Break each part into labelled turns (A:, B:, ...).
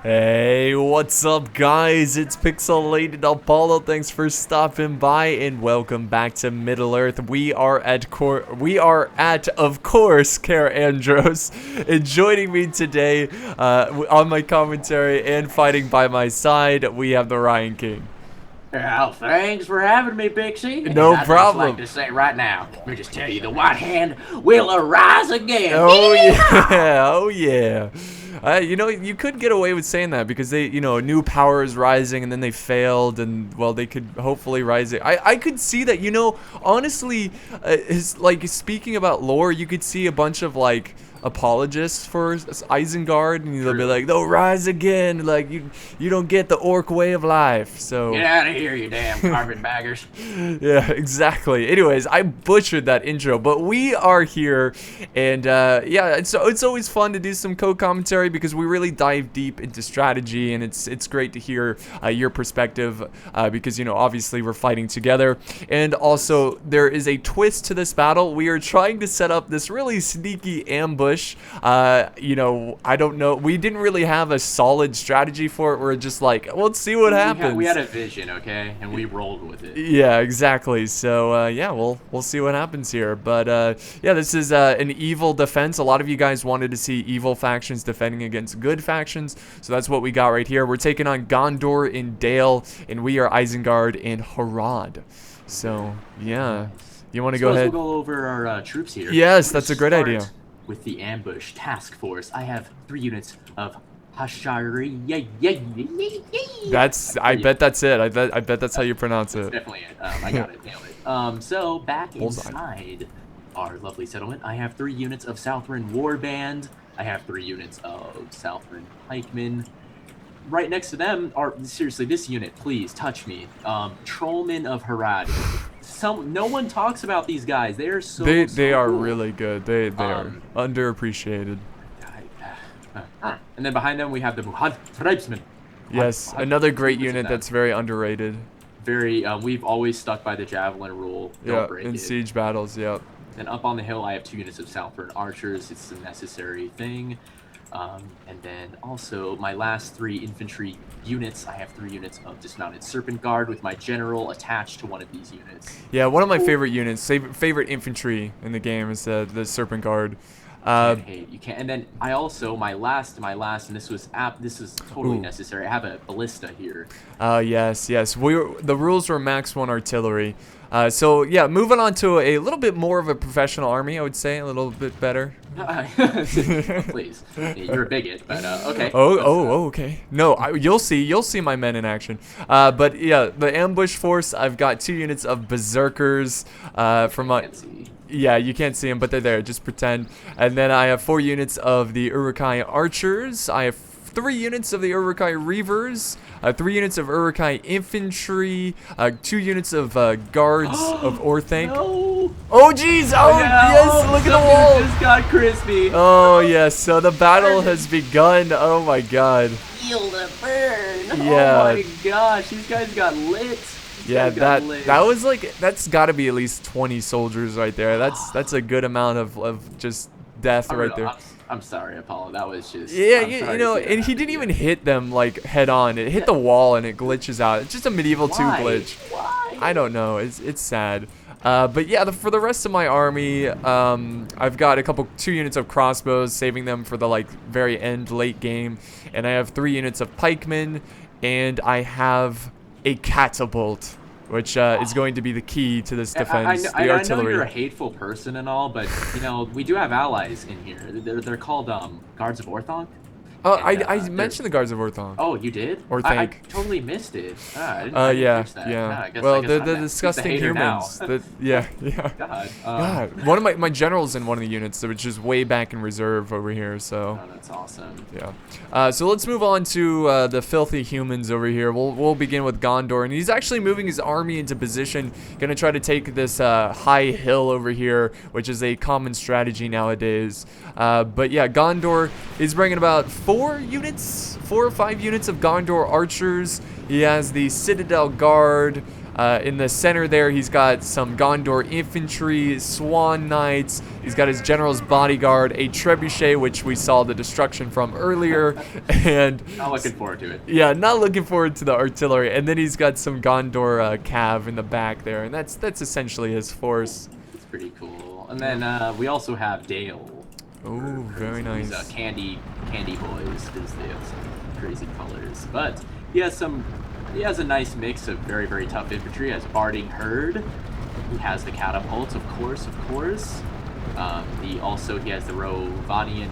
A: Hey, what's up, guys? It's Pixelated-Apollo. Thanks for stopping by, and welcome back to Middle-earth. We are at, of course, Cair Andros. And joining me today on my commentary and fighting by my side, we have the Ryan King.
B: Well, thanks for having me, Pixie.
A: No problem.
B: I'd just like to say right now, let me just tell you, the White Hand will arise again.
A: Oh yeah, oh yeah. You know, you could get away with saying that because they, a new power is rising and then they failed, and well, they could hopefully rise it. I could see that, honestly, like speaking about lore, you could see a bunch of like apologists for Isengard, and they'll be like, they'll rise again, like you don't get the orc way of life. So
B: get out of here, you damn carpetbaggers.
A: Yeah, exactly. Anyways, I butchered that intro, but we are here, and yeah, it's always fun to do some co-commentary because we really dive deep into strategy, and it's great to hear your perspective because obviously we're fighting together, and also there is a twist to this battle. We are trying to set up this really sneaky ambush. I don't know. We didn't really have a solid strategy for it. We're just like, let's see what happens.
B: We had a vision, okay, and we rolled with it.
A: Yeah, exactly. So yeah, we'll see what happens here. But yeah, this is an evil defense. A lot of you guys wanted to see evil factions defending against good factions, so that's what we got right here. We're taking on Gondor and Dale, and we are Isengard and Harad. So yeah, you want to go ahead?
B: We'll go over our troops here.
A: Yes, that's a great idea.
B: With the ambush task force, I have 3 units of Hashari.
A: I bet that's it. I bet that's how you pronounce it.
B: Definitely it. I got it. Nailed it. So back inside our lovely settlement, I have 3 units of Southron Warband. I have 3 units of Southron Pikemen. Right next to them are, seriously, this unit, please touch me. Trollmen of Harad. No one talks about these guys. They are so
A: they are
B: cool.
A: really good. They are underappreciated.
B: And then behind them we have the Muhad Tribesmen.
A: Yes, another great unit that's very underrated.
B: Very, we've always stuck by the javelin rule. Don't break
A: in
B: it.
A: siege battles. Yep.
B: And up on the hill I have 2 units of Southron Archers. It's a necessary thing. And then also my last 3 infantry units, I have 3 units of dismounted Serpent Guard with my general attached to one of these units.
A: Yeah, one of my favorite units, favorite infantry in the game is the Serpent Guard.
B: You can't. And then I also my last, and this is totally necessary. I have a ballista here.
A: Yes. The rules were max 1 artillery. So yeah, moving on to a little bit more of a professional army, I would say, a little bit better.
B: Please, you're a bigot, but okay.
A: Okay. No, you'll see my men in action. But yeah, the ambush force. I've got 2 units of berserkers from my. Yeah, you can't see them, but they're there. Just pretend. And then I have 4 units of the Uruk-hai archers. I have 3 units of the Uruk-hai reavers, 3 units of Uruk-hai infantry, 2 units of guards of Orthanc.
B: No.
A: Oh jeez! Oh yes! Look at the wall.
B: Just got crispy.
A: Oh yes! So the battle has begun. Oh my God!
B: Feel the burn.
A: Yeah.
B: Oh my gosh! These guys got lit.
A: Yeah, that was like, that's got to be at least 20 soldiers right there. That's a good amount of just death right there.
B: I'm sorry, Apollo. That was just...
A: Yeah, and he didn't even hit them like head on. It hit the wall and it glitches out. It's just a medieval 2 glitch.
B: Why?
A: I don't know. It's sad. But yeah, for the rest of my army, I've got 2 units of crossbows, saving them for the like very end, late game, and I have 3 units of pikemen, and I have a catapult, which is going to be the key to this defense. The artillery.
B: I know you're a hateful person and all, but we do have allies in here. They're called Guards of Orthanc.
A: Oh, I mentioned the Guards of Orthanc.
B: Oh, you did? I totally missed it. I didn't catch that.
A: Yeah.
B: No,
A: well, the disgusting humans. Yeah. God. One of my generals in one of the units, which is way back in reserve over here. So.
B: Oh, that's awesome.
A: Yeah. So let's move on to the filthy humans over here. We'll begin with Gondor, and he's actually moving his army into position, gonna try to take this high hill over here, which is a common strategy nowadays. But yeah, Gondor is bringing about 4 or 5 units of Gondor archers. He has the Citadel Guard, In the center there, he's got some Gondor infantry, Swan Knights. He's got his general's bodyguard, a trebuchet, which we saw the destruction from earlier, and
B: Not looking forward to it.
A: yeah, not looking forward to the artillery. And then he's got some Gondor cav in the back there, and that's essentially his force.
B: It's pretty cool. And then we also have Dale.
A: Oh, very nice.
B: These candy boys, because they have some crazy colors. But he has a nice mix of very, very tough infantry. He has Barding Herd. He has the catapults, of course. He has the Rovanian.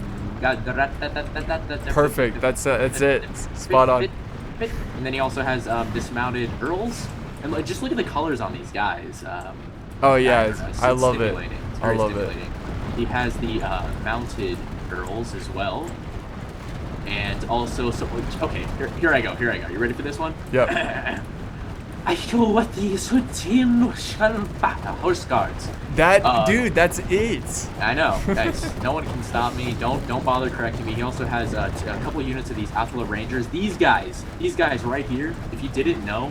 A: Perfect. That's it. Spot on.
B: And then he also has dismounted earls. And just look at the colors on these guys.
A: Oh yeah, I love it.
B: I love it. He has the mounted earls as well. And also, okay, here I go. You ready for this one?
A: Yep.
B: I know what these horse guards.
A: Dude, that's it.
B: I know, guys. No one can stop me. Don't bother correcting me. He also has a couple of units of these Athala Rangers. These guys right here. If you didn't know,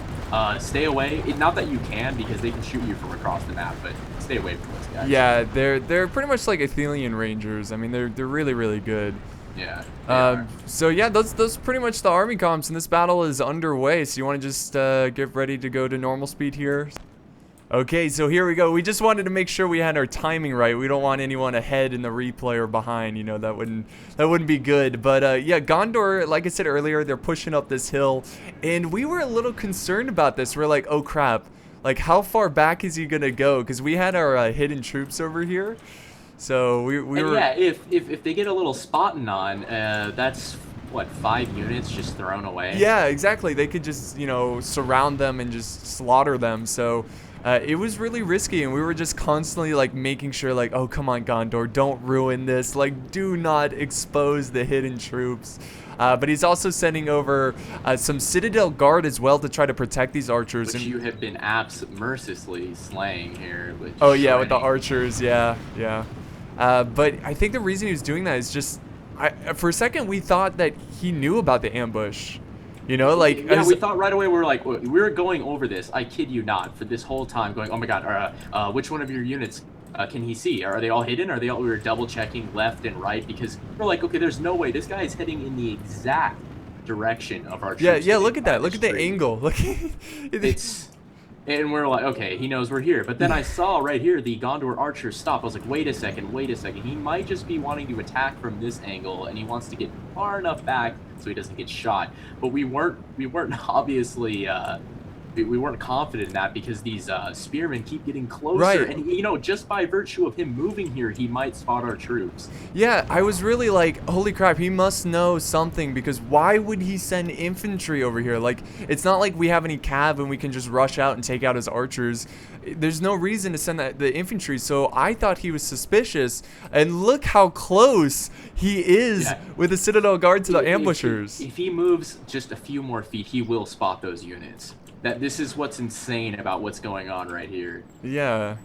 B: stay away. Not that you can, because they can shoot you from across the map, but stay away from those guys.
A: Yeah, they're pretty much like Athelian Rangers. I mean, they're really, really good.
B: Yeah.
A: So yeah, those pretty much the army comps, and this battle is underway. So you want to just get ready to go to normal speed here. Okay, so here we go. We just wanted to make sure we had our timing right. We don't want anyone ahead in the replay or behind. You know, that wouldn't be good. But yeah, Gondor, like I said earlier, they're pushing up this hill, and we were a little concerned about this. We're like, oh crap, like how far back is he gonna go? Because we had our hidden troops over here. So we were.
B: Yeah, if they get a little spotting on, that's what, 5 units just thrown away.
A: Yeah, exactly. They could just surround them and just slaughter them. So it was really risky, and we were just constantly like making sure, like, oh come on Gondor, don't ruin this. Like, do not expose the hidden troops. But he's also sending over some Citadel Guard as well to try to protect these archers.
B: Which you have been mercilessly slaying here.
A: Oh yeah, with the archers. Yeah. But I think the reason he was doing that is just, for a second we thought that he knew about the ambush. Like,
B: yeah, we thought right away. We were going over this. I kid you not, for this whole time, going, oh my god, which one of your units can he see? Are they all hidden? We were double checking left and right, because we're like, okay, there's no way this guy is heading in the exact direction of our troops.
A: Yeah. Look at that. Look at the angle. Look.
B: And we're like, okay, he knows we're here. But then I saw right here the Gondor archers stop. I was like, wait a second. He might just be wanting to attack from this angle, and he wants to get far enough back so he doesn't get shot. But we weren't obviously we weren't confident in that, because these spearmen keep getting closer.
A: Right.
B: And just by virtue of him moving here, he might spot our troops.
A: Yeah, I was really like, holy crap, he must know something, because why would he send infantry over here? Like, it's not like we have any cav and we can just rush out and take out his archers. There's no reason to send the infantry, so I thought he was suspicious. And look how close he is with the Citadel Guard to the ambushers.
B: If he moves just a few more feet, he will spot those units. This is what's insane about what's going on right here.
A: Yeah.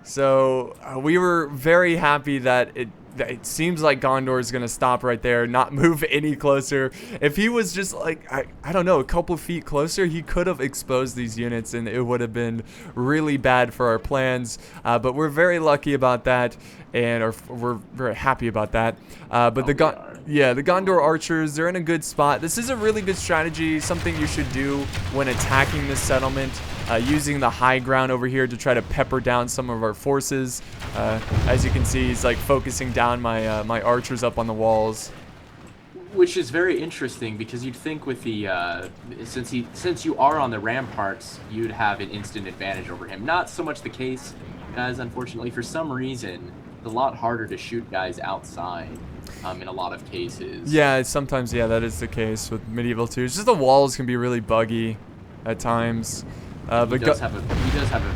A: So we were very happy that it seems like Gondor is going to stop right there, not move any closer. If he was just like, I don't know, a couple feet closer, he could have exposed these units, and it would have been really bad for our plans. But we're very lucky about that, and we're very happy about that. But the Gondor archers, they're in a good spot. This is a really good strategy, something you should do when attacking this settlement, using the high ground over here to try to pepper down some of our forces. As you can see, he's like focusing down my archers up on the walls.
B: Which is very interesting, because you'd think with the since you are on the ramparts, you'd have an instant advantage over him. Not so much the case, guys. Unfortunately, for some reason, it's a lot harder to shoot guys outside. In a lot of cases. Yeah,
A: sometimes, that is the case with Medieval 2. It's just the walls can be really buggy at times.
B: He does have a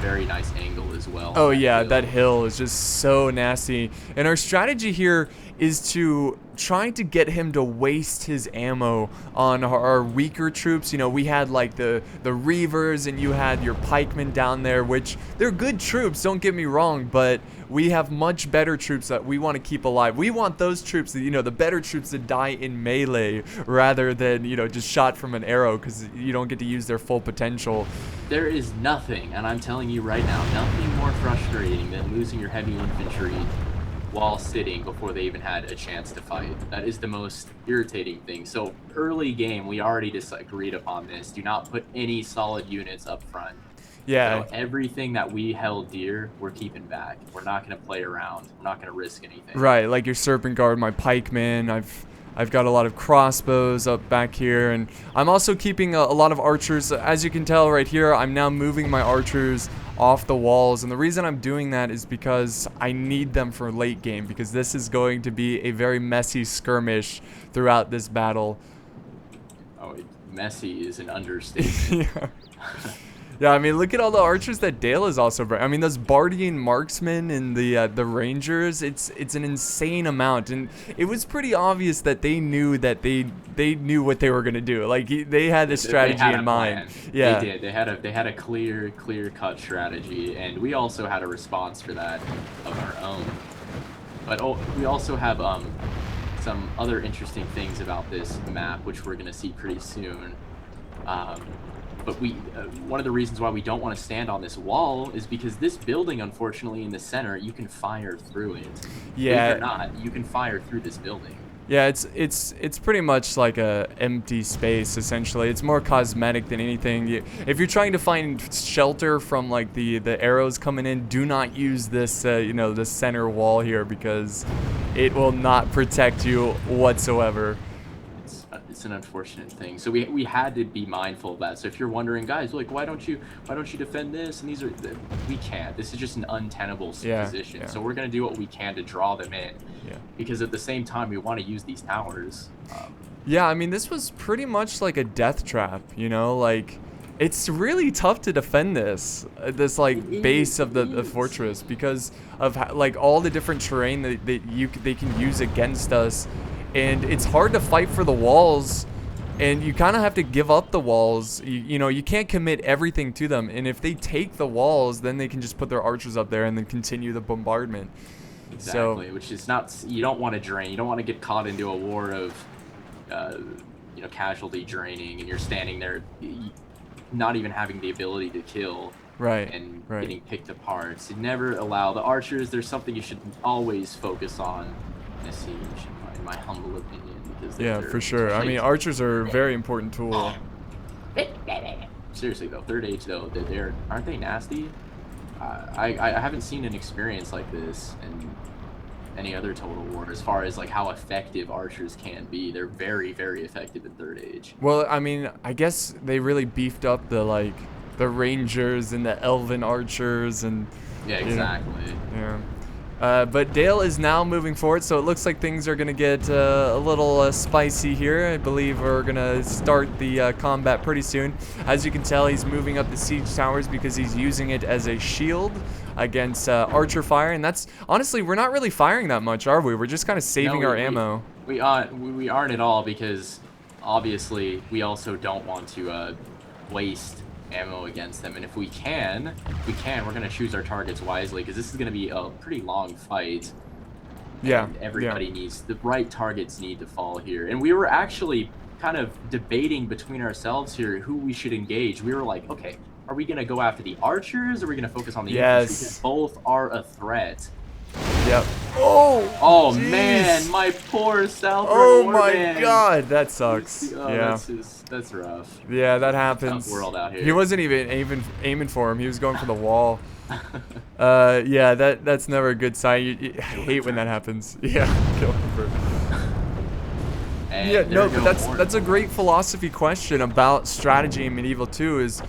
B: very nice angle as well.
A: Oh yeah, that hill is just so nasty. And our strategy here is to trying to get him to waste his ammo on our weaker troops. You know, we had like the Reavers, and you had your pikemen down there, which they're good troops, don't get me wrong, but we have much better troops that we want to keep alive. We want those troops that, you know, the better troops that die in melee rather than, you know, just shot from an arrow, because you don't get to use their full potential.
B: There is nothing, and I'm telling you right now, nothing more frustrating than losing your heavy infantry while sitting before they even had a chance to fight. That is the most irritating thing. So early game, we already agreed upon this. Do not put any solid units up front.
A: Yeah.
B: So everything that we held dear, we're keeping back. We're not going to play around. We're not going to risk anything.
A: Right, like your Serpent Guard, my pikemen. I've got a lot of crossbows up back here, and I'm also keeping a lot of archers. As you can tell right here, I'm now moving my archers off the walls, and the reason I'm doing that is because I need them for late game, because this is going to be a very messy skirmish throughout this battle.
B: Oh, messy is an understatement.
A: Yeah. Yeah, I mean, look at all the archers that Dale is also bringing. I mean, those Bardian marksmen and the Rangers, it's an insane amount, and it was pretty obvious that they knew what they were gonna do. Like they had this strategy in mind. Yeah,
B: they did. They had a clear cut strategy, and we also had a response for that of our own. But we also have some other interesting things about this map, which we're gonna see pretty soon. But one of the reasons why we don't want to stand on this wall is because this building, unfortunately, in the center, you can fire through it.
A: Yeah.
B: Believe it or not, you can fire through this building.
A: Yeah, it's pretty much like a empty space, essentially. It's more cosmetic than anything. If you're trying to find shelter from like the arrows coming in, do not use this you know, the center wall here, because it will not protect you whatsoever.
B: It's an unfortunate thing. So we had to be mindful of that. So if you're wondering, guys, like, why don't you defend this? And we can't. This is just an untenable position. Yeah. So we're gonna do what we can to draw them in. Yeah. Because at the same time, we want to use these towers.
A: Yeah, I mean, this was pretty much like a death trap. You know, like it's really tough to defend this like base of the fortress, because of like all the different terrain that they can use against us. And it's hard to fight for the walls, and you kind of have to give up the walls. You know, you can't commit everything to them, and if they take the walls, then they can just put their archers up there and then continue the bombardment.
B: Exactly, which is not, you don't want to drain. You don't want to get caught into a war of, you know, casualty draining, and you're standing there not even having the ability to kill.
A: Right,
B: and getting picked apart. So never allow the archers. There's something you should always focus on in a siege, in my humble opinion. Because
A: yeah, for sure. I mean, archers are a very important tool.
B: Seriously though, third age though, aren't they nasty? I haven't seen an experience like this in any other Total War as far as like how effective archers can be. They're very, very effective in third age.
A: Well, I mean, I guess they really beefed up the Rangers and the Elven archers, and
B: yeah, exactly.
A: Yeah. But Dale is now moving forward, so it looks like things are going to get a little spicy here. I believe we're going to start the combat pretty soon. As you can tell, he's moving up the siege towers because he's using it as a shield against archer fire. And that's, honestly, we're not really firing that much, are we? We're just kind of saving our ammo.
B: We aren't at all, because obviously we also don't want to waste ammo against them, and if we can, we're going to choose our targets wisely, because this is going to be a pretty long fight.
A: Yeah.
B: And everybody needs, the right targets need to fall here. And we were actually kind of debating between ourselves here who we should engage. We were like, okay, are we going to go after the archers, or are we going to focus on the infantry? Because both are a threat.
A: Yep. Oh
B: geez. Man, my poor South.
A: Oh my God, that sucks. Yeah,
B: that's rough.
A: Yeah, that happens.
B: Tough world out here.
A: He wasn't even aiming for him. He was going for the wall. Yeah, that's never a good sign. You hate when that happens. Yeah, kill him first. Yeah, no, but that's a great philosophy question about strategy in Medieval 2. Is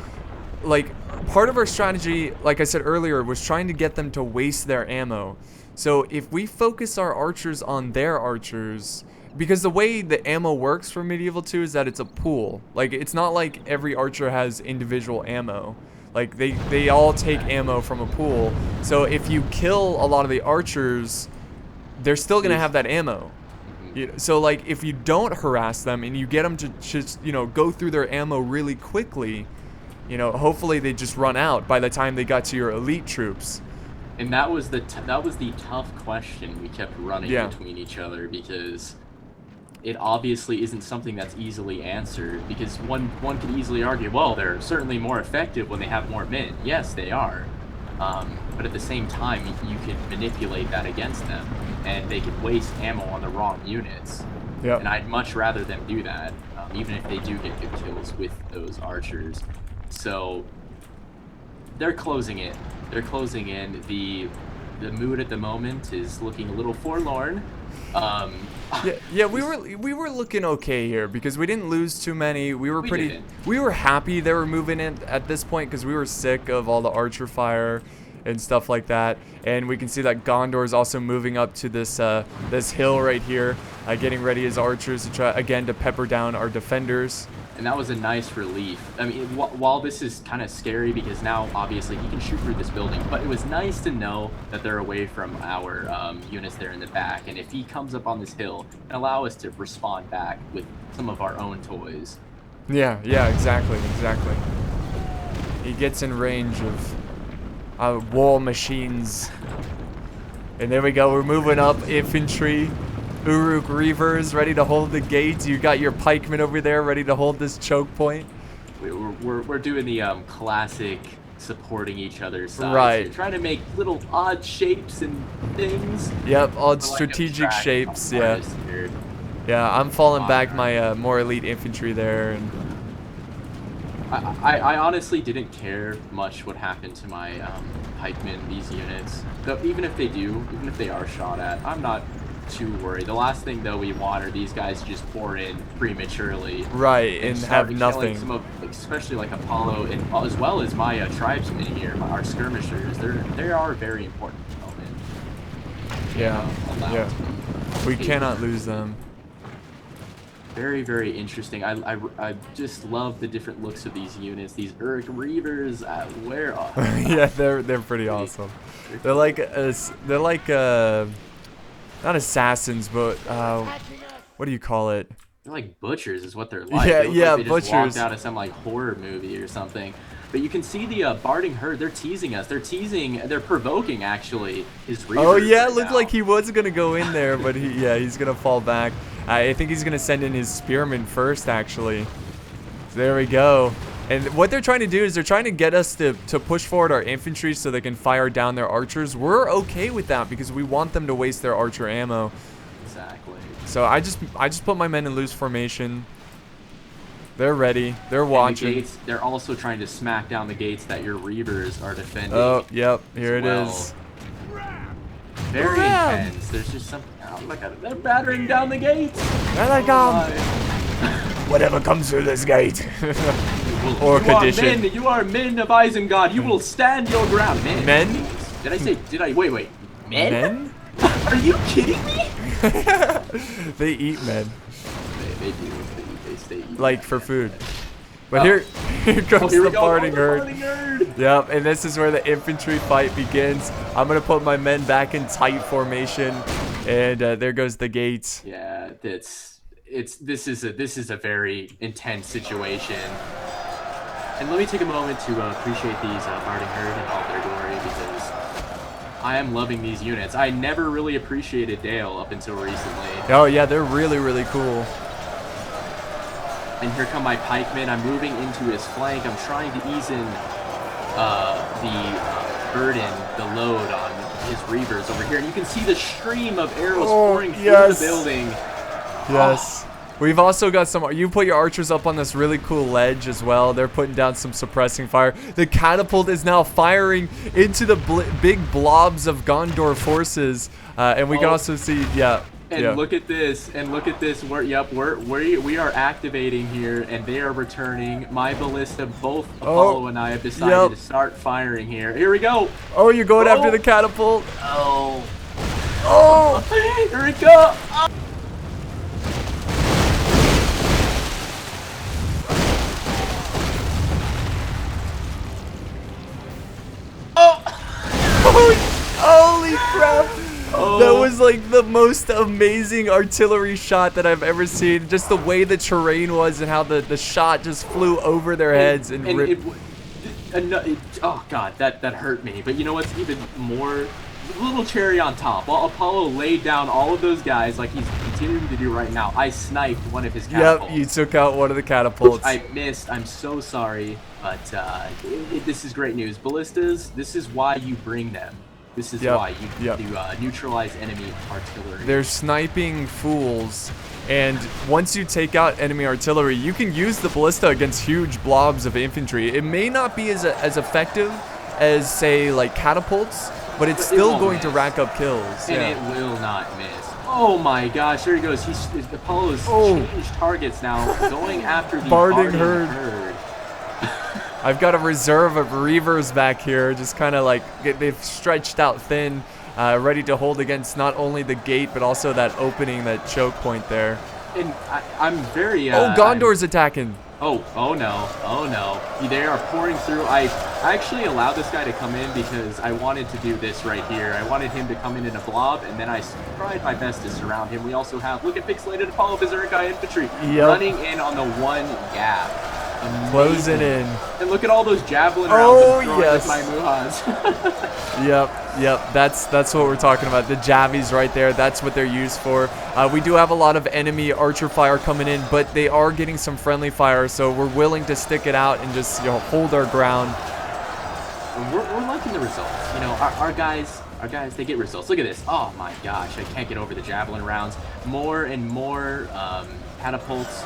A: like part of our strategy, like I said earlier, was trying to get them to waste their ammo. So if we focus our archers on their archers, because the way the ammo works for Medieval 2 is that it's a pool. Like, it's not like every archer has individual ammo. Like, they all take ammo from a pool. So if you kill a lot of the archers, they're still gonna have that ammo. So like if you don't harass them and you get them to just, you know, go through their ammo really quickly, you know, hopefully they just run out by the time they got to your elite troops.
B: And that was the tough question we kept running between each other, because it obviously isn't something that's easily answered, because one could easily argue, well, they're certainly more effective when they have more men. Yes, they are. But at the same time, you can manipulate that against them, and they could waste ammo on the wrong units.
A: Yep.
B: And I'd much rather them do that, even if they do get good kills with those archers. So they're closing it. They're closing in. The mood at the moment is looking a little forlorn.
A: Yeah, we were looking okay here because we didn't lose too many. We were happy they were moving in at this point because we were sick of all the archer fire and stuff like that. And we can see that Gondor is also moving up to this this hill right here, getting ready as archers to try again to pepper down our defenders.
B: And that was a nice relief. I mean, while this is kind of scary because now obviously he can shoot through this building, but it was nice to know that they're away from our units there in the back. And if he comes up on this hill, and allow us to respond back with some of our own toys.
A: Yeah, exactly. He gets in range of wall machines. And there we go, we're moving up infantry. Uruk Reavers ready to hold the gates. You got your pikemen over there ready to hold this choke point.
B: We're doing the classic supporting each other's sides.
A: Right.
B: We're trying to make little odd shapes and things.
A: Yep, odd strategic shapes. Yeah. Yeah, I'm falling back my more elite infantry there. And
B: I honestly didn't care much what happened to my pikemen, these units. Though even if they are shot at, I'm not too worried. The last thing though we want are these guys just pour in prematurely,
A: right, and have nothing.
B: Some of, especially like Apollo, and as well as my tribesmen here, our skirmishers. They are very important at the moment.
A: Yeah. We cannot lose them.
B: Very, very interesting. I just love the different looks of these units. These Uruk Reavers, where are
A: yeah, they're pretty awesome. They're like not assassins, but what do you call it?
B: They're like butchers, is what they're like.
A: Yeah,
B: they look like they
A: butchers.
B: Just walked out of some like horror movie or something. But you can see the barding herd. They're teasing us. They're provoking actually his Reavers.
A: Oh yeah,
B: right
A: it looked
B: now.
A: like he was gonna go in there, but he's gonna fall back. I think he's gonna send in his spearmen first, actually. So there we go. And what they're trying to do is they're trying to get us to push forward our infantry so they can fire down their archers. We're okay with that because we want them to waste their archer ammo.
B: Exactly.
A: So I just put my men in loose formation. They're ready. They're watching.
B: And the gates, they're also trying to smack down the gates that your Reavers are defending.
A: Oh, yep. Here it is.
B: Very intense. There's just something. Oh, look at it. They're battering down the gates.
A: There they come. Whatever comes through this gate. Or condition.
B: You are men of Isengard. You will stand your ground. Men? Did I say? Wait. Men? Are you kidding me?
A: They eat men.
B: They do. They stay eating.
A: Like for food. But here comes the barding herd. Yep, and this is where the infantry fight begins. I'm gonna put my men back in tight formation, and there goes the gates.
B: Yeah, this is a very intense situation. And let me take a moment to appreciate these barding herd in all their glory, because I am loving these units. I never really appreciated Dale up until recently.
A: Oh yeah, they're really, really cool.
B: And here come my pikemen. I'm moving into his flank. I'm trying to ease in the burden, the load on his Reavers over here. And you can see the stream of arrows pouring through the building.
A: Yes. We've also got some. You put your archers up on this really cool ledge as well. They're putting down some suppressing fire. The catapult is now firing into the big blobs of Gondor forces, and we can also see,
B: And look at this, we are activating here, and they are returning. My ballista, both Apollo and I have decided to start firing here. Here we go.
A: Oh, you're going after the catapult.
B: Oh, here we go. Oh.
A: Holy crap! That was like the most amazing artillery shot that I've ever seen. Just the way the terrain was and how the shot just flew over their heads and ripped.
B: Oh god, that hurt me. But you know what's even more? Little cherry on top. While Apollo laid down all of those guys like he's continuing to do right now, I sniped one of his catapults.
A: Yep, you took out one of the catapults.
B: I missed. I'm so sorry, but this is great news. Ballistas, this is why you bring them. This is why you neutralize enemy artillery.
A: They're sniping fools, and once you take out enemy artillery, you can use the ballista against huge blobs of infantry. It may not be as effective as, say, like catapults, but it's still going to rack up kills.
B: And it will not miss. Oh my gosh, there he goes. Apollo's changed targets now, going after the Barding herd.
A: I've got a reserve of Reavers back here, just kind of like, they've stretched out thin, ready to hold against not only the gate, but also that opening, that choke point there.
B: And I'm very...
A: Gondor's attacking.
B: Oh no. They are pouring through. I actually allowed this guy to come in because I wanted to do this right here. I wanted him to come in a blob, and then I tried my best to surround him. We also have, look at Pixelated Apollo Berserker infantry running in on the one gap. Amazing.
A: Closing in.
B: And look at all those javelin rounds with my Muhas.
A: Yep. That's what we're talking about. The Javies right there. That's what they're used for. We do have a lot of enemy archer fire coming in, but they are getting some friendly fire, so we're willing to stick it out and just hold our ground.
B: We're liking the results. You know, our guys, they get results. Look at this. Oh my gosh, I can't get over the javelin rounds. More and more catapults,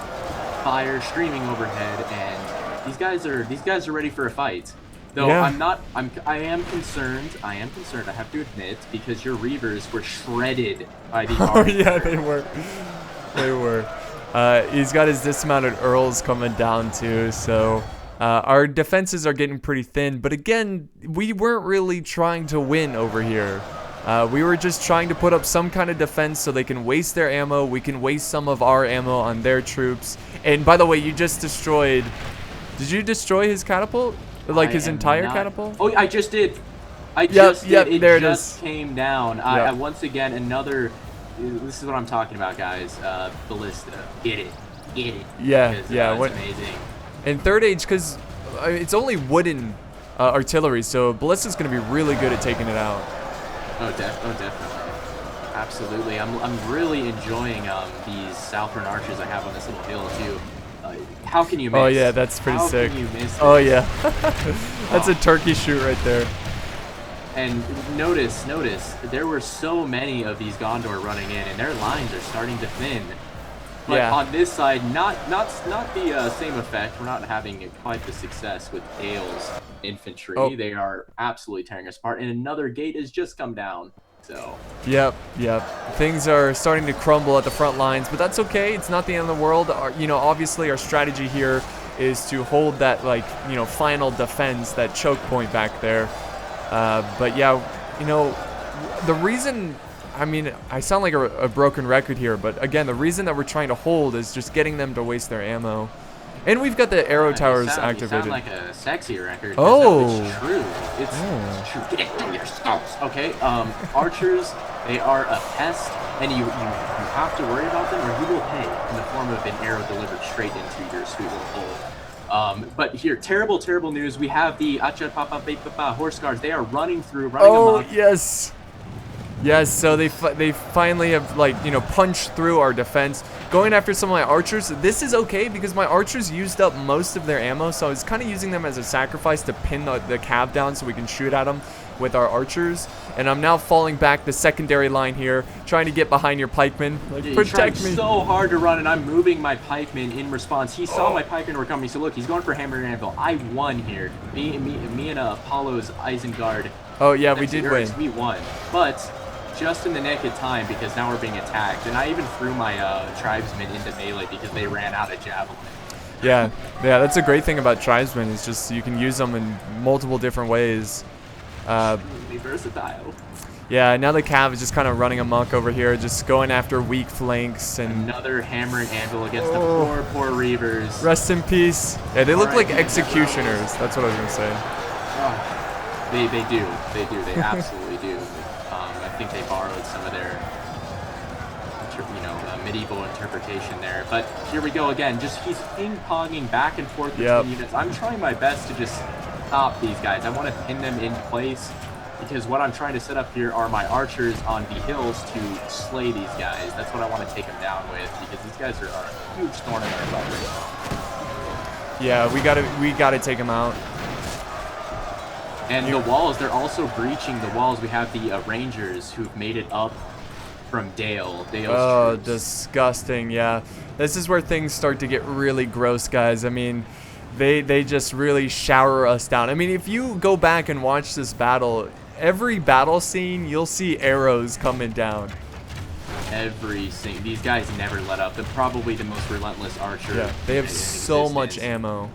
B: fire streaming overhead, and these guys are ready for a fight. Though I am concerned, I have to admit, because your Reavers were shredded by the
A: they were. He's got his dismounted Earls coming down too, so our defenses are getting pretty thin, but again, we weren't really trying to win over here. We were just trying to put up some kind of defense so they can waste their ammo, we can waste some of our ammo on their troops. And by the way, you just destroyed... Did you destroy his catapult? Like his entire catapult?
B: Oh, I just did. I just did. It
A: there
B: just came down. I once again, another... This is what I'm talking about, guys. Ballista. Get it.
A: Yeah.
B: It's amazing.
A: In third age, because it's only wooden artillery, so Ballista's going to be really good at taking it out.
B: Oh, definitely. Absolutely. I'm really enjoying these Southern archers I have on this little hill, too. How can you miss?
A: Oh, yeah, that's pretty sick.
B: How can you miss this?
A: Oh, yeah. That's a turkey shoot right there.
B: And notice, there were so many of these Gondor running in, and their lines are starting to thin. But on this side, not the same effect. We're not having quite the success with Dale's infantry. Oh. They are absolutely tearing us apart, and another gate has just come down. So. Yep.
A: Things are starting to crumble at the front lines, but that's okay. It's not the end of the world. Obviously our strategy here is to hold that, final defense, that choke point back there. But yeah, the reason, I sound like a broken record here, but again, the reason that we're trying to hold is just getting them to waste their ammo. And we've got the arrow towers activated.
B: You sound like a sexy record.
A: Oh,
B: it's true. It's true. Get it through your skulls. Okay. Archers, they are a pest, and you have to worry about them, or you will pay in the form of an arrow delivered straight into your sweet little hole. But here, terrible news. We have the horse guards. They are running through.
A: Oh, yes. Yes, so they finally have, punched through our defense. Going after some of my archers, this is okay because my archers used up most of their ammo, so I was kind of using them as a sacrifice to pin the cav down so we can shoot at them with our archers. And I'm now falling back the secondary line here, trying to get behind your pikemen. Protect me.
B: So hard to run, and I'm moving my pikemen in response. He saw my pikemen were coming, so look, he's going for hammer and anvil. I won here. Me and Apollo's Isengard.
A: Oh yeah, we did win.
B: We won, but just in the nick of time because now we're being attacked. And I even threw my tribesmen into melee because they ran out of javelin.
A: Yeah, that's a great thing about tribesmen is just you can use them in multiple different ways.
B: Really versatile.
A: Yeah, now the cav is just kind of running amok over here, just going after weak flanks. And
B: another hammer and anvil against the poor Reavers.
A: Rest in peace. Yeah, they look like executioners. That's what I was going to say.
B: Oh, they do. They absolutely do. I think they borrowed some of their, medieval interpretation there. But here we go again. Just he's ping-ponging back and forth between units. I'm trying my best to just stop these guys. I want to pin them in place because what I'm trying to set up here are my archers on the hills to slay these guys. That's what I want to take them down with because these guys are a huge thorn in our side.
A: Yeah, we gotta take them out.
B: And the walls, they're also breaching the walls. We have the Rangers who've made it up from Dale's troops.
A: Disgusting, yeah. This is where things start to get really gross, guys. I mean, they just really shower us down. I mean, if you go back and watch this battle, every battle scene, you'll see arrows coming down.
B: These guys never let up. They're probably the most relentless archer.
A: Yeah, they have so much ammo.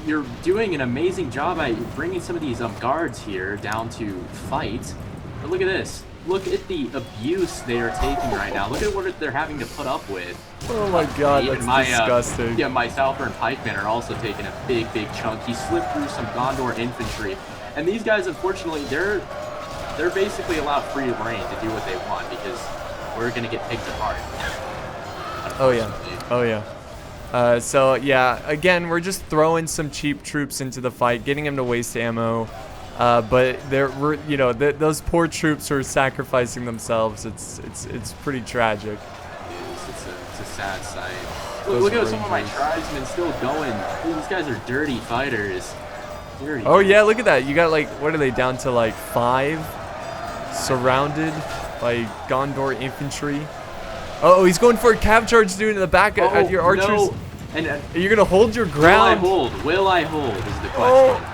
B: You're doing an amazing job at bringing some of these guards here down to fight. But look at this. Look at the abuse they are taking right now. Look at what they're having to put up with.
A: Oh my god, that's disgusting.
B: Yeah, my Southern pikemen are also taking a big chunk. He slipped through some Gondor infantry. And these guys, unfortunately, they're basically allowed free reign to do what they want because we're going to get picked apart.
A: Oh yeah. So yeah, again, we're just throwing some cheap troops into the fight, getting them to waste ammo. But those poor troops are sacrificing themselves. It's pretty tragic.
B: It's a sad sight. Look at some of my tribesmen still going. These guys are dirty fighters.
A: Oh yeah, look at that. You got like, what are they down to, like 5? Surrounded by Gondor infantry. Oh, he's going for a cav charge, dude, in the back at your archers.
B: No. And
A: you're gonna hold your ground.
B: Will I hold? Is the question.
A: Oh.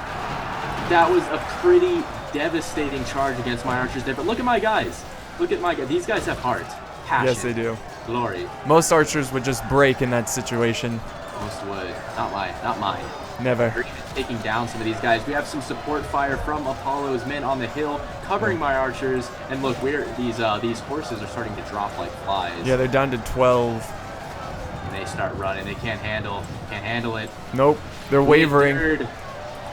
B: That was a pretty devastating charge against my archers there. But look at my guys. Look at my guys. These guys have heart, passion.
A: Yes, they do.
B: Glory.
A: Most archers would just break in that situation.
B: Most would. Not mine.
A: Never.
B: We're even taking down some of these guys. We have some support fire from Apollo's men on the hill, covering my archers. And look, these horses are starting to drop like flies.
A: Yeah, they're down to 12.
B: And they start running. They can't handle it.
A: Nope. They're wavering.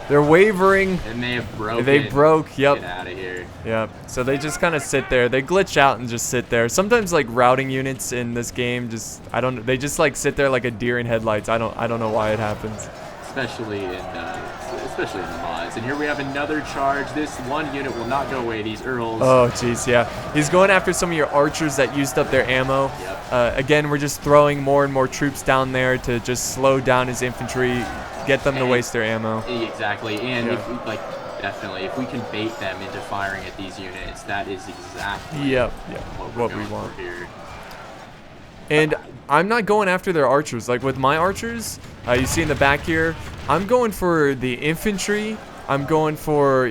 A: They're wavering.
B: And they have broken.
A: They broke. Yep.
B: Get out of here.
A: Yep. So they just kind of sit there. They glitch out and just sit there. Sometimes like routing units in this game they just like sit there like a deer in headlights. I don't know why it happens.
B: Especially in the mods. And here we have another charge. This one unit will not go away. These Earls.
A: Oh jeez, yeah. He's going after some of your archers that used up their ammo.
B: Yep.
A: Again, we're just throwing more and more troops down there to just slow down his infantry, get them to waste their ammo.
B: Exactly. And if we can bait them into firing at these units, that is exactly what we want here.
A: And I'm not going after their archers. Like with my archers, you see in the back here, I'm going for the infantry. I'm going for...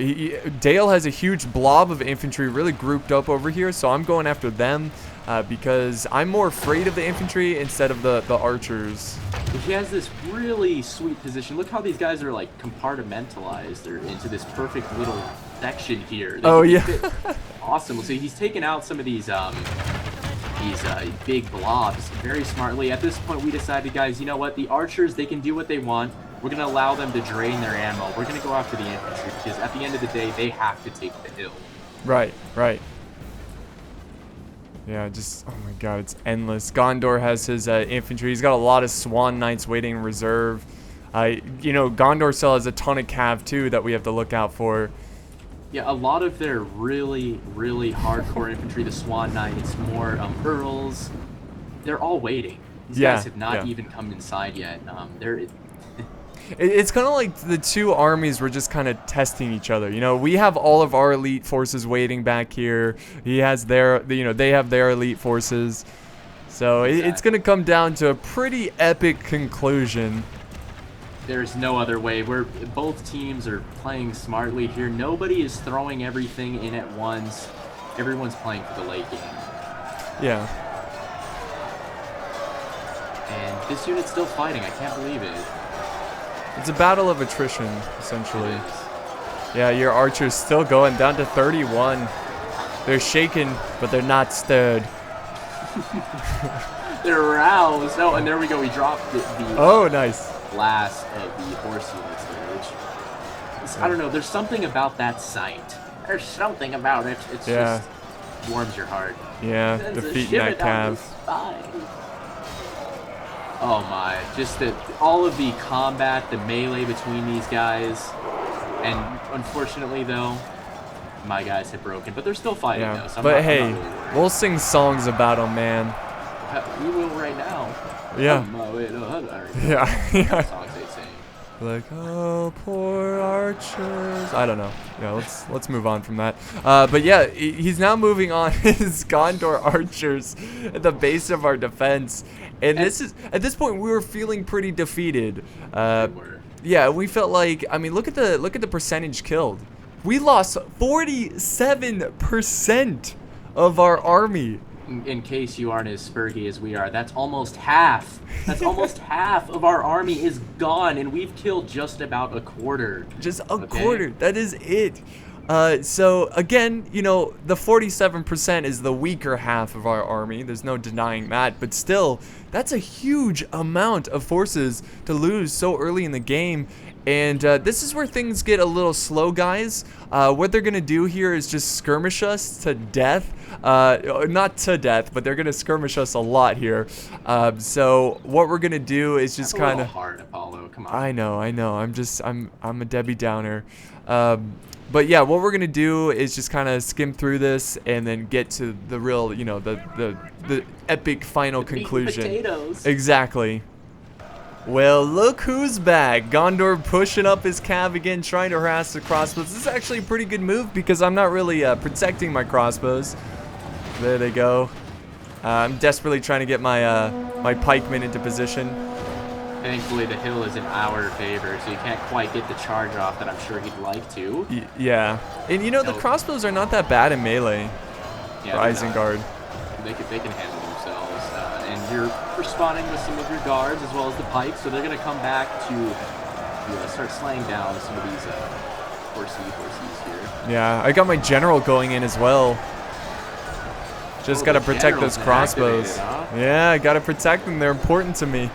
A: Dale has a huge blob of infantry really grouped up over here, so I'm going after them because I'm more afraid of the infantry instead of the archers.
B: He has this really sweet position. Look how these guys are like compartmentalized. They're into this perfect little section here. Awesome. So he's taken out some of these big blobs very smartly. At this point, we decided, guys, you know what? The archers, they can do what they want. We're going to allow them to drain their ammo. We're going to go after the infantry because at the end of the day, they have to take the hill.
A: Right. Yeah, oh my god, it's endless. Gondor has his infantry. He's got a lot of Swan Knights waiting in reserve. Gondor still has a ton of cav too that we have to look out for.
B: Yeah, a lot of their really, really hardcore infantry, the Swan Knights, more Earls, they're all waiting. These guys have not even come inside yet.
A: It's kind of like the two armies were just kind of testing each other. We have all of our elite forces waiting back here. He has they have their elite forces. So it's going to come down to a pretty epic conclusion.
B: There's no other way. Both teams are playing smartly here. Nobody is throwing everything in at once. Everyone's playing for the late game.
A: Yeah.
B: And this unit's still fighting. I can't believe it.
A: It's a battle of attrition, essentially. Yeah, your archers still going down to 31. They're shaken, but they're not stirred.
B: They're roused. Oh, and there we go. We dropped the
A: nice.
B: last of the horse units there. I don't know. There's something about that sight. There's something about it. It's just warms your heart.
A: Yeah,
B: Sends a
A: defeating
B: shiver
A: that
B: down
A: cav.
B: the spine. Oh my, just all of the combat, the melee between these guys, and unfortunately though, my guys have broken, but they're still fighting though, so
A: but
B: I'm
A: hey,
B: not really worried.
A: we'll sing songs about them, man.
B: We will right now.
A: Yeah.
B: On my way to Harad.
A: Yeah.
B: Songs they sing.
A: Like, oh, poor archers. I don't know. Yeah, let's move on from that. But yeah, he's now moving on his Gondor archers at the base of our defense. And this is, at this point, we were feeling pretty defeated. Yeah, we felt like, I mean, look at the percentage killed. We lost 47% of our army.
B: In case you aren't as spurgy as we are, that's almost half. That's almost half of our army is gone, and we've killed just about a quarter.
A: Just a quarter. That is it. So again, you know, the 47% is the weaker half of our army. There's no denying that, but still, that's a huge amount of forces to lose so early in the game. And this is where things get a little slow, guys. What they're going to do here is just skirmish us to death. Not to death, but they're going to skirmish us a lot here. So what we're going to do is just kind of...
B: hard, Apollo. Come on.
A: I know. I'm a Debbie Downer. But yeah, what we're going to do is just kind of skim through this and then get to the real, you know, the epic final conclusion.
B: Potatoes.
A: Exactly. Well, look who's back. Gondor pushing up his cav again, trying to harass the crossbows. This is actually a pretty good move because I'm not really protecting my crossbows. There they go. I'm desperately trying to get my my pikemen into position.
B: Thankfully, the hill is in our favor, so you can't quite get the charge off that I'm sure he'd like to.
A: Yeah. And you know, the crossbows are not that bad in melee for Isengard.
B: They can handle themselves. And you're responding with some of your guards as well as the pikes, so they're going to come back to start slaying down some of these horses here.
A: Yeah, I got my general going in as well. Just got to protect those crossbows. Yeah, I got to protect them. They're important to me.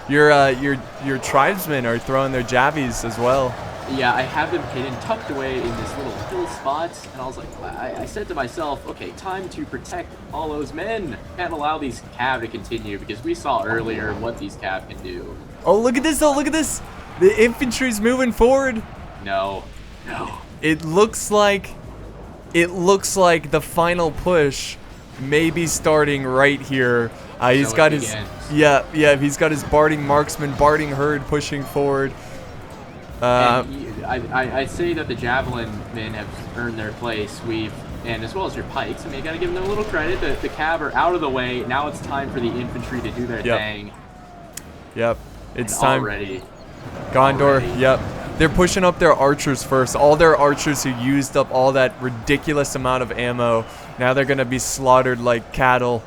A: Your tribesmen are throwing their jabbies as well.
B: Yeah, I have them hidden, tucked away in this little hill spot, and I was like, I said to myself, okay, time to protect all those men. Can't allow these cav to continue because we saw earlier what these cav can do.
A: Oh, look at this! Oh, look at this! The infantry's moving forward.
B: No.
A: It looks like the final push may be starting right here. He's got his he's got his barding marksman, barding herd pushing forward.
B: I say that the javelin men have earned their place. And as well as your pikes. I mean, you got to give them a little credit. The cav are out of the way. Now it's time for the infantry to do their thing.
A: Yep, it's time.
B: Already.
A: Gondor. Yep, they're pushing up their archers first. All their archers who used up all that ridiculous amount of ammo. Now they're gonna be slaughtered like cattle.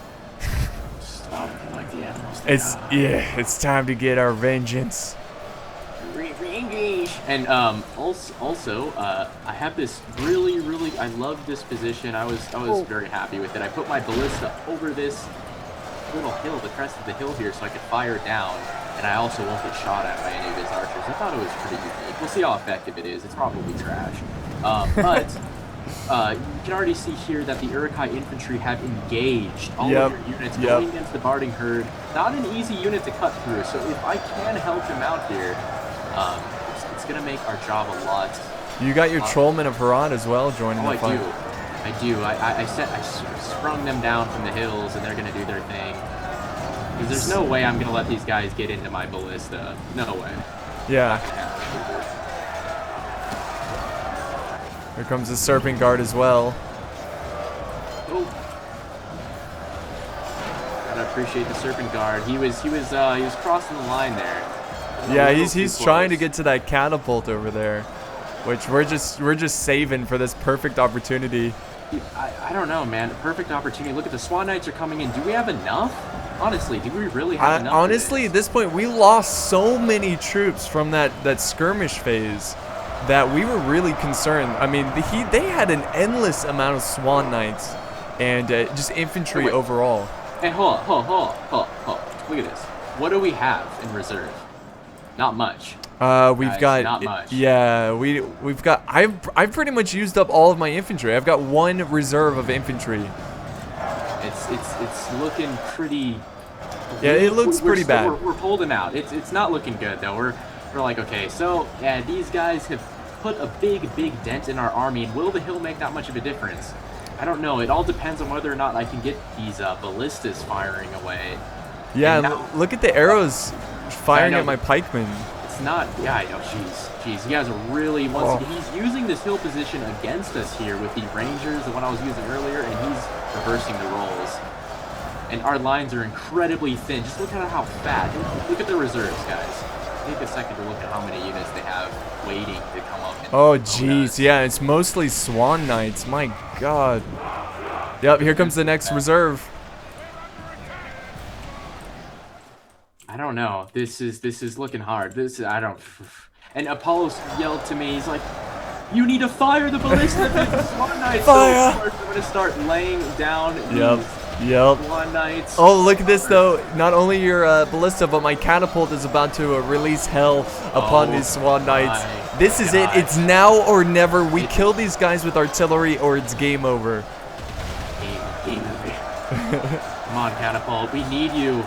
B: Like the animals.
A: It's time to get our vengeance.
B: And also, I have this really, I love this position. I was very happy with it. I put my ballista over this little hill, the crest of the hill here, so I could fire down, and I also won't get shot at by any of his archers. I thought it was pretty unique. We'll see how effective it is. It's probably trash, but you can already see here that the Uruk-hai infantry have engaged all of your units going against the barding herd. Not an easy unit to cut through. So if I can help him out here. It's going to make our job a lot.
A: You got your trollmen of Harad as well joining the fight.
B: I do. I sprung them down from the hills, and they're going to do their thing. Because there's no way I'm going to let these guys get into my ballista. No way.
A: Yeah. Here comes the Serpent Guard as well.
B: Oh. Gotta appreciate the Serpent Guard. He was crossing the line there.
A: Yeah, he's trying to get to that catapult over there, which we're just saving for this perfect opportunity.
B: I don't know, man. Perfect opportunity. Look at the Swan Knights are coming in. Do we have enough? Honestly, do we really have enough?
A: Honestly, at this point, we lost so many troops from that skirmish phase that we were really concerned. I mean, they had an endless amount of Swan Knights and just infantry overall.
B: Hey, hold on. Look at this. What do we have in reserve? Not much.
A: We've
B: Guys,
A: got
B: not much.
A: Yeah, we've got. I've pretty much used up all of my infantry. I've got 1 reserve of infantry.
B: It's looking pretty.
A: Yeah, it looks pretty bad.
B: We're holding out. It's not looking good though. We're like, okay, so yeah, these guys have put a big dent in our army. And will the hill make that much of a difference? I don't know. It all depends on whether or not I can get these ballistas firing away.
A: Yeah, look at the arrows firing at my pikemen.
B: It's not. Yeah, I know. Jeez. He has a really. He's using this hill position against us here with the rangers, the one I was using earlier, and he's reversing the rolls. And our lines are incredibly thin. Just look at how fat. Look at the reserves, guys. Take a second to look at how many units they have waiting to come up.
A: Oh, jeez. Yeah, it's mostly Swan Knights. My God. Yep, here comes the next reserve.
B: I don't know. This is looking hard. I don't. And Apollos yelled to me. He's like, "You need to fire the ballista, Swan Knights."
A: Fire!
B: So I'm gonna start laying down.
A: Yep.
B: Swan Knights.
A: Oh, look at this though. Not only your ballista, but my catapult is about to release hell upon these Swan Knights. This is it. It's now or never. We kill these guys with artillery, or it's game over.
B: Game over. Come on, catapult. We need you.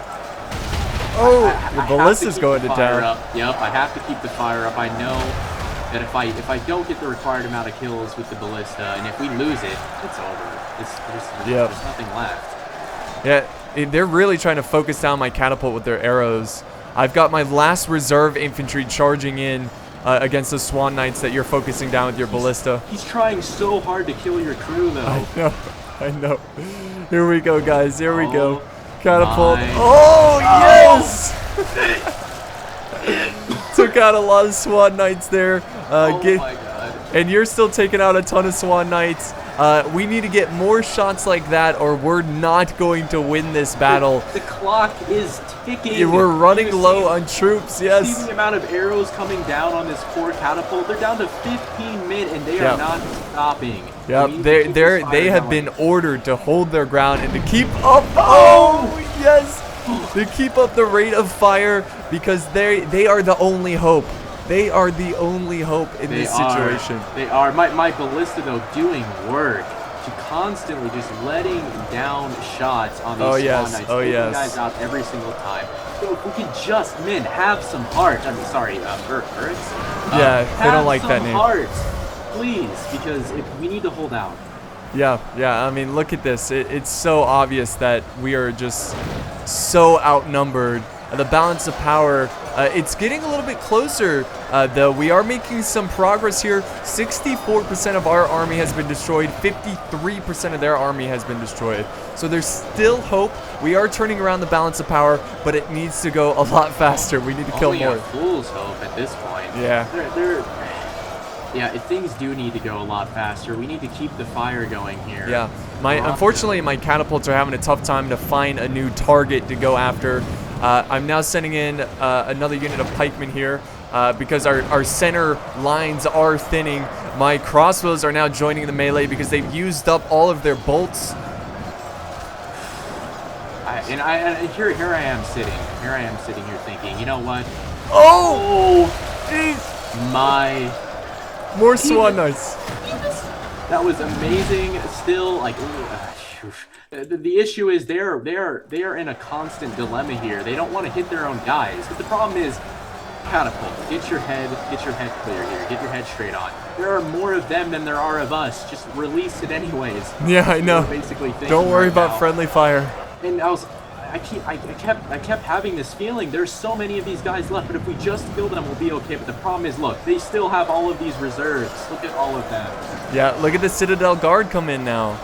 A: Oh, the ballista's going to town.
B: Yep, I have to keep the fire up. I know that if I don't get the required amount of kills with the ballista, and if we lose it, it's over. There's nothing left.
A: Yeah, they're really trying to focus down my catapult with their arrows. I've got my last reserve infantry charging in against the Swan Knights that you're focusing down with your ballista.
B: He's trying so hard to kill your crew, though.
A: I know. Here we go, guys. Here we go. Catapult.
B: My.
A: Oh, yes! Took out a lot of Swan Knights there.
B: Oh my God.
A: And you're still taking out a ton of Swan Knights. We need to get more shots like that, or we're not going to win this battle.
B: The clock is ticking.
A: Yeah, we're running low on troops, yes.
B: See the amount of arrows coming down on this poor catapult? They're down to 15 men, and they are not stopping.
A: Yep, they have been ordered to hold their ground and to keep up. Oh, yes! To keep up the rate of fire, because they are the only hope. They are the only hope in this situation.
B: They are. My ballista, though, doing work to constantly just letting down shots on these Swan Knights. Taking guys out every single time. So if we can just, men, have some heart. I mean, sorry, Birds.
A: Yeah, they don't like that name.
B: Have some heart, please, because we need to hold out.
A: Yeah. I mean, look at this. It's so obvious that we are just so outnumbered. The balance of power, it's getting a little bit closer, though. We are making some progress here. 64% of our army has been destroyed. 53% of their army has been destroyed. So there's still hope. We are turning around the balance of power, but it needs to go a lot faster. We need to kill more.
B: Only a fool's hope at this point.
A: Yeah.
B: Yeah, things do need to go a lot faster. We need to keep the fire going here.
A: Yeah. Unfortunately, my catapults are having a tough time to find a new target to go after. I'm now sending in another unit of pikemen here because our center lines are thinning. My crossbows are now joining the melee because they've used up all of their bolts.
B: Here I am sitting. Here I am sitting here thinking, you know what?
A: Oh! Jeez! More Swan Knights.
B: That was amazing. Still, like, the issue is they are in a constant dilemma here. They don't want to hit their own guys, but the problem is, catapult. Get your head clear here. Get your head straight on. There are more of them than there are of us. Just release it anyways.
A: Yeah, I know.
B: Basically,
A: don't worry about friendly fire.
B: And I kept having this feeling. There's so many of these guys left, but if we just kill them, we'll be okay. But the problem is, look, they still have all of these reserves. Look at all of them.
A: Yeah, look at the Citadel Guard come in now.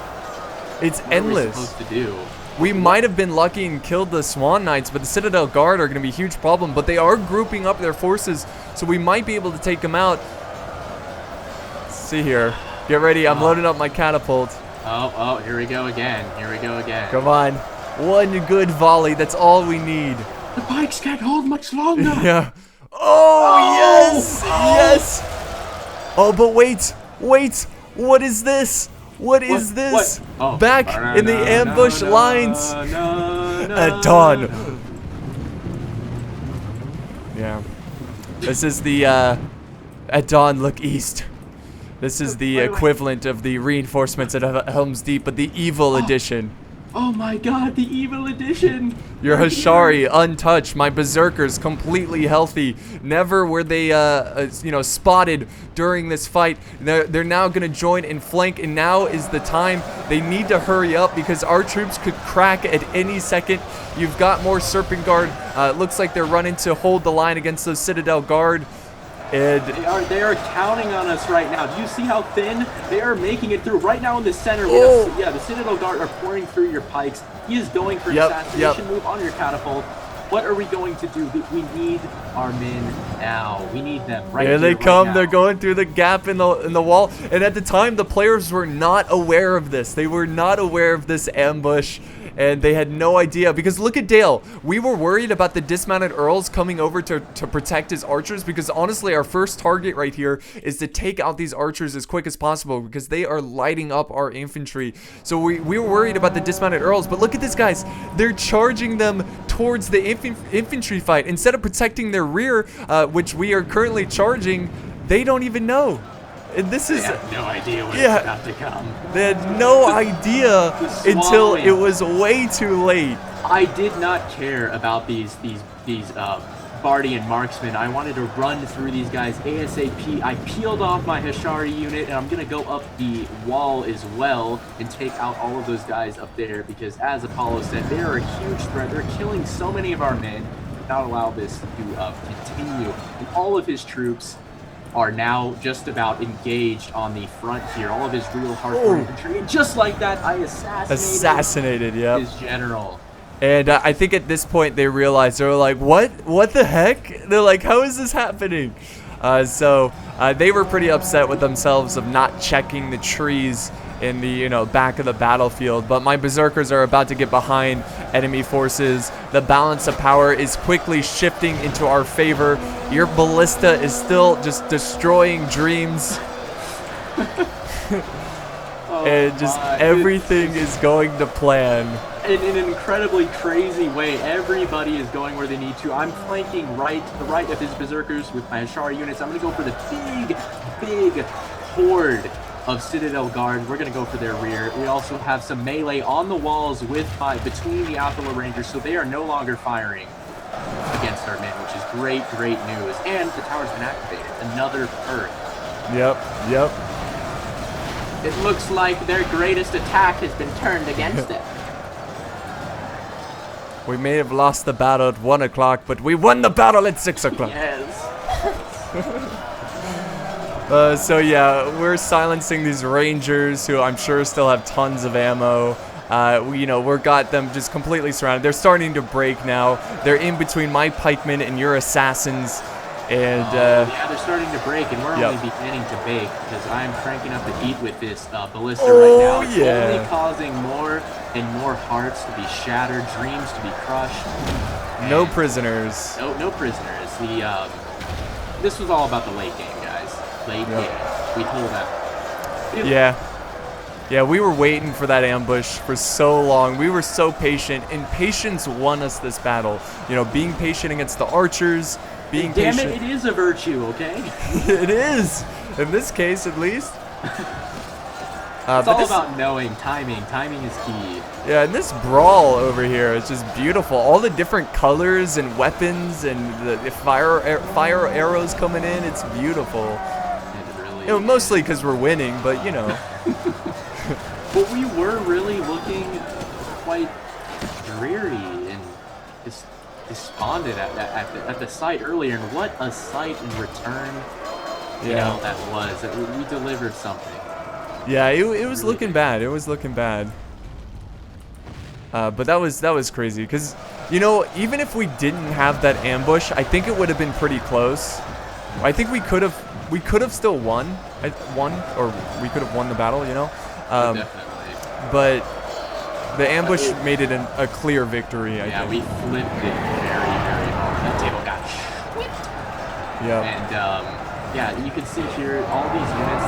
A: It's endless.
B: What are we supposed to do?
A: We might have been lucky and killed the Swan Knights, but the Citadel Guard are going to be a huge problem. But they are grouping up their forces, so we might be able to take them out. Let's see here. Get ready. I'm loading up my catapult.
B: Oh, here we go again. Here we go again.
A: Come on. One good volley. That's all we need.
B: The pikes can't hold much longer.
A: Yeah. Oh, yes. Yes. Oh, but wait. What is this? What is this?
B: What? Oh.
A: Back in the ambush lines. At dawn. Yeah. This is the, at dawn, look east. This is the equivalent of the reinforcements at Helm's Deep, but the evil edition.
B: Oh my god, the evil edition!
A: Your Hashari untouched, my berserkers completely healthy. Never were they, you know, spotted during this fight. They're now gonna join and flank, and now is the time. They need to hurry up because our troops could crack at any second. You've got more Serpent Guard. Looks like they're running to hold the line against those Citadel Guard. And
B: they are counting on us right now. Do you see how thin? They are making it through. Right now in the center, the Citadel Guard are pouring through your pikes. He is going for an assassination move on your catapult. What are we going to do? We need our men now. We need them right
A: here. They come.
B: Right,
A: they're going through the gap in the wall. And at the time, the players were not aware of this. They were not aware of this ambush. And they had no idea, because look at Dale. We were worried about the dismounted Earls coming over to protect his archers, because honestly our first target right here is to take out these archers as quick as possible, because they are lighting up our infantry. So we were worried about the dismounted Earls, but look at this, guys. They're charging them towards the infantry fight. Instead of protecting their rear, which we are currently charging, they don't even know. And this is,
B: they have no idea what's about to come.
A: They had no idea until it was way too late.
B: I did not care about these Bardian marksmen. I wanted to run through these guys ASAP. I peeled off my Hashari unit, and I'm gonna go up the wall as well and take out all of those guys up there, because as Apollo said, they are a huge threat. They're killing so many of our men. Not allow this to continue. And all of his troops are now just about engaged on the front here. All of his real hardcore infantry. And just like that, I assassinated his general.
A: And I think at this point they realized, they were like, what the heck? They're like, how is this happening? So they were pretty upset with themselves of not checking the trees in the, you know, back of the battlefield. But my berserkers are about to get behind enemy forces. The balance of power is quickly shifting into our favor. Your ballista is still just destroying dreams. And just everything is going to plan.
B: In an incredibly crazy way, everybody is going where they need to. I'm flanking to the right of his berserkers with my Ashari units. I'm going to go for the big horde of Citadel Guard. We're going to go for their rear. We also have some melee on the walls between the Outlaw Rangers, so they are no longer firing against our men, which is great news. And the tower's been activated. Another perk.
A: Yep.
B: It looks like their greatest attack has been turned against them.
A: We may have lost the battle at 1 o'clock, but we won the battle at 6 o'clock.
B: Yes.
A: So yeah, we're silencing these Rangers who I'm sure still have tons of ammo. We've got them just completely surrounded. They're starting to break now. They're in between my pikemen and your assassins. And
B: yeah, they're starting to break, and we're only beginning to bake, because I'm cranking up the heat with this ballista right now. It's only causing more and more hearts to be shattered, dreams to be crushed.
A: No prisoners.
B: No prisoners. This was all about the late game, guys. Late game. We told them.
A: Yeah, we were waiting for that ambush for so long. We were so patient, and patience won us this battle. You know, being patient against the archers, being patient.
B: Damn it, it is a virtue, okay?
A: It is. In this case, at least.
B: It's all about knowing timing. Timing is key.
A: Yeah, and this brawl over here is just beautiful. All the different colors and weapons and the fire arrows coming in. It's beautiful.
B: It really
A: you know, mostly because we're winning, but you know.
B: But we were really looking quite dreary and despondent at the site earlier. And what a sight in return, you know, that was. That we delivered something.
A: Yeah, it was looking bad. It was looking bad. But that was crazy, because you know, even if we didn't have that ambush, I think it would have been pretty close. I think we could have still won, or we could have won the battle, you know.
B: Definitely.
A: But the ambush made it a clear victory. I think.
B: We flipped it very hard. That table got whipped.
A: Yeah.
B: And yeah, you can see here all these units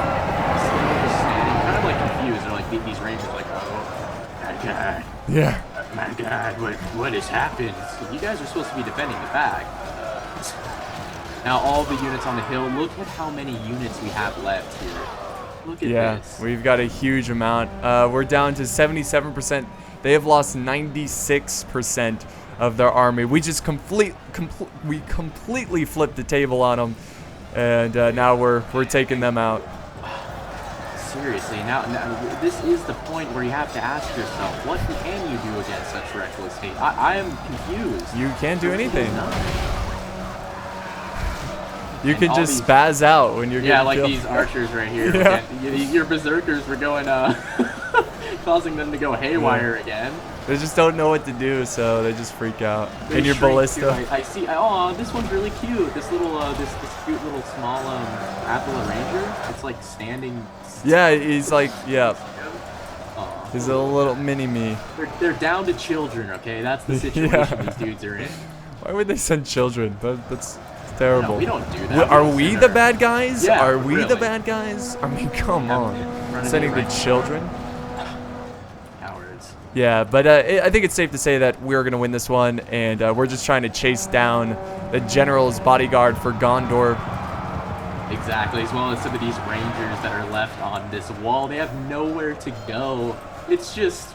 B: just standing, kind of like confused. They're like these rangers, like, oh my god.
A: Yeah.
B: Oh my god, what has happened? So you guys are supposed to be defending the back. Now all the units on the hill, look at how many units we have left here. Look at this.
A: We've got a huge amount. We're down to 77%. They have lost 96% of their army. We just completely flipped the table on them, and now we're taking them out.
B: Seriously, now this is the point where you have to ask yourself, what can you do against such reckless hate? I am confused.
A: You can't do anything. You
B: And
A: can
B: all
A: just
B: these-
A: spaz out when you're getting
B: like
A: killed.
B: these archers right here.
A: Yeah.
B: Your berserkers were going, causing them to go haywire again.
A: They just don't know what to do, so they just freak out.
B: They
A: And your
B: shrink
A: ballista.
B: too. I see. Oh, this one's really cute. This little, this cute little small Appala Ranger. It's like standing.
A: Yeah, he's like, yeah.
B: Aw.
A: He's a little mini-me.
B: They're down to children. Okay, that's the situation these dudes are in.
A: Why would they send children? That's terrible.
B: No, we don't do that.
A: Are
B: don't
A: we
B: send
A: the
B: our-
A: bad guys?
B: Yeah,
A: Are we the
B: really.
A: bad guys? I mean, come
B: Yeah,
A: on.
B: running
A: Sending
B: it
A: the
B: right
A: children?
B: Cowards.
A: Yeah, but I think it's safe to say that we're going to win this one, and we're just trying to chase down the general's bodyguard for Gondor.
B: Exactly, as well as some of these rangers that are left on this wall. They have nowhere to go. It's just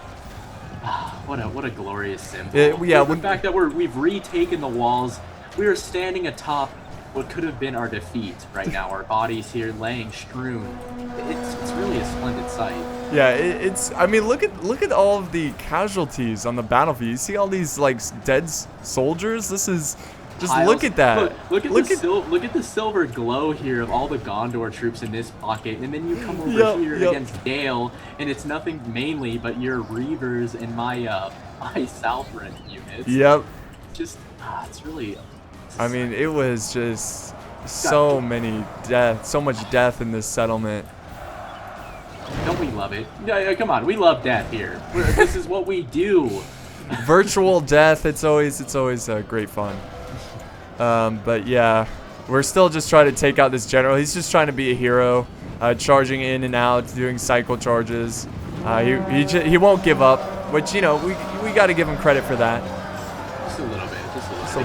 B: what a glorious symbol. The fact that we've retaken the walls. We are standing atop what could have been our defeat right now. Our bodies here laying strewn. It's really a splendid sight.
A: Yeah, it's. I mean, look at all of the casualties on the battlefield. You see all these like dead soldiers. This is. Just
B: Piles.
A: look at that.
B: Look at the silver glow here of all the Gondor troops in this pocket, and then you come over here against Dale, and it's nothing mainly but your Reavers and my Southron units.
A: Yep.
B: Just it's really.
A: I mean, it was just so much death in this settlement.
B: Don't we love it? Yeah, come on, we love death here. This is what we do.
A: Virtual death. It's always great fun. But yeah, we're still just trying to take out this general. He's just trying to be a hero, charging in and out, doing cycle charges. He won't give up, which, you know, we got to give him credit for that.
B: Just a little bit.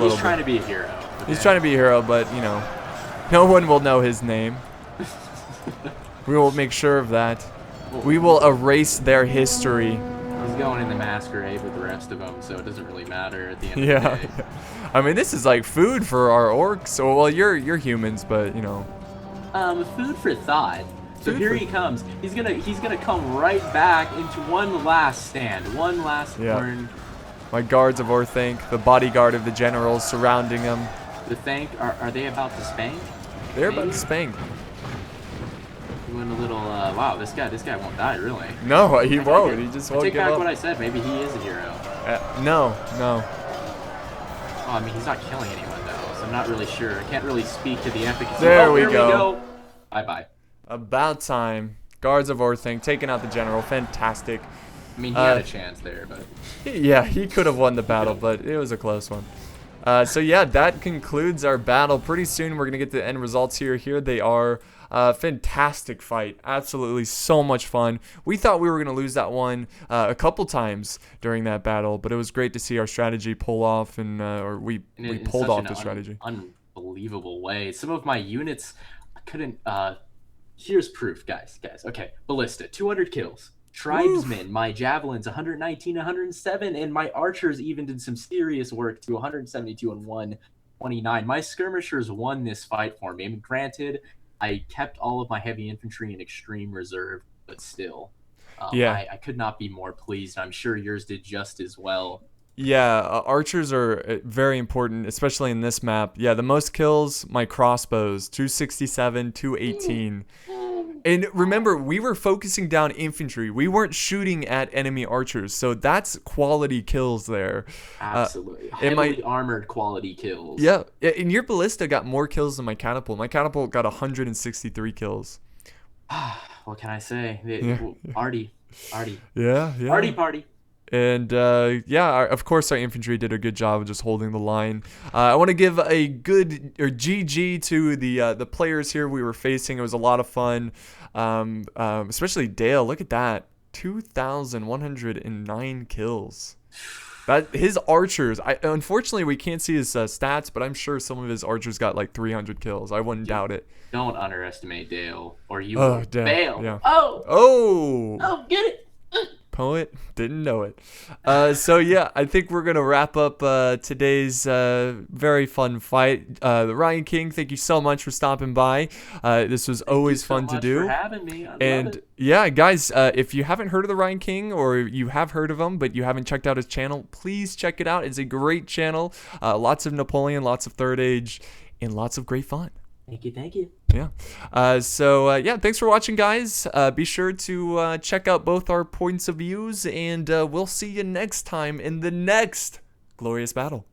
A: He's
B: trying to be a hero. Okay?
A: He's trying to be a hero, but, you know, no one will know his name. We will make sure of that. We will erase their history.
B: He's going in the masquerade with the rest of them, so it doesn't really matter at the end of the day.
A: I mean, this is like food for our orcs. So, well, you're humans, but you know.
B: Food for thought. So here he comes. He's gonna come right back into one last stand, one last turn.
A: My guards of Orthanc, the bodyguard of the generals surrounding him.
B: The Thank, are they about to spank?
A: They're about to spank.
B: Doing a little. Wow, this guy won't die, really.
A: No, he won't. He just won't give up.
B: Take back what I said. Maybe he is a hero.
A: No.
B: Oh, I mean, he's not killing anyone though, so I'm not really sure. I can't really speak to the efficacy.
A: There we go.
B: Bye.
A: About time. Guards of Orthanc taking out the general. Fantastic.
B: I mean, he had a chance there, but
A: yeah, he could have won the battle, but it was a close one. So yeah, that concludes our battle. Pretty soon we're gonna get the end results here. Here they are. Fantastic fight. Absolutely so much fun. We thought we were going to lose that one a couple times during that battle, but it was great to see our strategy pull off, and we pulled off the strategy.
B: Unbelievable way. Some of my units couldn't. Here's proof, guys. Okay, Ballista, 200 kills. Tribesmen, my javelins, 119, 107, and my archers even did some serious work to 172 and 129. My skirmishers won this fight for me. I mean, granted, I kept all of my heavy infantry in extreme reserve, but still, I could not be more pleased. I'm sure yours did just as well.
A: Yeah, archers are very important, especially in this map. Yeah, the most kills, my crossbows, 267, 218. And remember, we were focusing down infantry. We weren't shooting at enemy archers, so that's quality kills there.
B: Absolutely. Heavily armored quality kills.
A: Yeah, and your ballista got more kills than my catapult. My catapult got 163 kills.
B: What can I say? Arty.
A: Yeah.
B: Party.
A: And of course our infantry did a good job of just holding the line. I want to give a good GG to the players here we were facing. It was a lot of fun, especially Dale. Look at that, 2,109 kills. That his archers. Unfortunately we can't see his stats, but I'm sure some of his archers got like 300 kills. I wouldn't doubt it.
B: Don't underestimate Dale, or you will fail.
A: Yeah.
B: Oh, get it.
A: Poet didn't know it. So yeah, I think we're gonna wrap up today's very fun fight. The Ryan King, thank you so much for stopping by. This was always fun to do.
B: For having me. I love it.
A: Yeah, guys, if you haven't heard of the Ryan King, or you have heard of him but you haven't checked out his channel, please check it out. It's a great channel. Lots of Napoleon, lots of Third Age, and lots of great fun.
B: Thank you, thank you.
A: Yeah. Yeah, thanks for watching, guys. Be sure to check out both our points of views, and we'll see you next time in the next glorious battle.